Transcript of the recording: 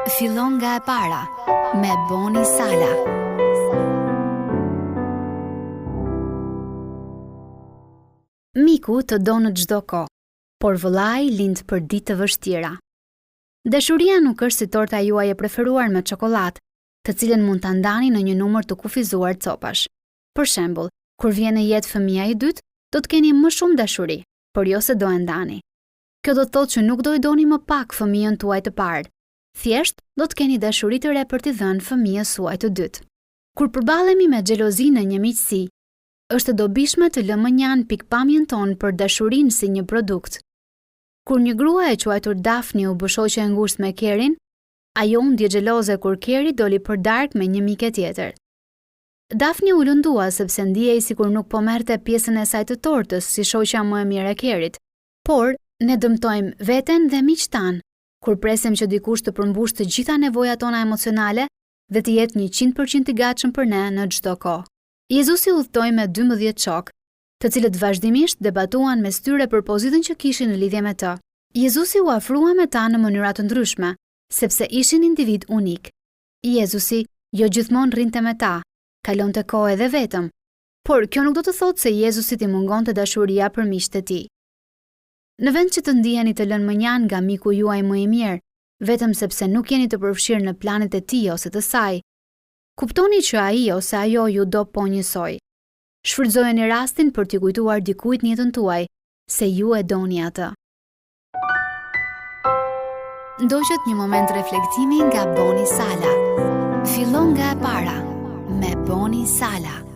Fillon nga e para me Boni Sala. Miku të do në çdo kohë, por vëllai lind për ditë të vështira. Dashuria nuk është si torta juaj e preferuar me çokoladë, të cilën mund ta ndani në një numër të kufizuar copash. Për shembull, kur vjen në jetë fëmia i dytë, do të keni më shumë dashuri, por jo se do e ndani. Kjo do të thotë që nuk do i doni më pak fëmijën tuaj të parë. Thjesht do të keni dashuri të re për t'i dhënë fëmijës suaj të dytë. Kur përballemi me xhelozi në një miqësi, është e dobishme të lëmë njan pikpamjen tonë për dashurinë si një produkt. Kur një grua e quajtur Daphne u bë shoqe e ngushtë me Kerin, ajo u ndje xheloze kur Keri doli për darkë me një mike tjetër. Daphne u lëndua sepse ndjej sikur nuk po merrte pjesën e saj të tortës si shoqja më e mirë e Kerit. Por ne dëmtojmë veten dhe miqtë tanë kur presim që dikush të përmbush të gjitha nevojat tona emocionale dhe të jetë 100% i gatshëm për ne në çdo kohë. Jezusi udhtoi me 12 shok, të cilët vazhdimisht debatuan mes tyre për pozitën që kishin në lidhje me të. Jezusi u afrua me ta në mënyra të ndryshme, sepse ishin individ unik. Jezusi jo gjithmonë rrinte me ta, kalonte kohë edhe vetëm, por kjo nuk do të thotë se Jezusi t'i mungonte dashuria për miqtë e tij. Në vend që të ndiheni të lënë mënjan nga miku juaj më i mirë, vetëm sepse nuk jeni të përfshirë në planet e tij ose të saj, kuptoni që ai ose ajo ju do po njësoj. Shfrytëzojeni rastin për t'i kujtuar dikujt në jetën tuaj se ju e doni atë. Ndoqët një moment reflektimi nga Boni Sala. Fillon nga e para me Boni Sala.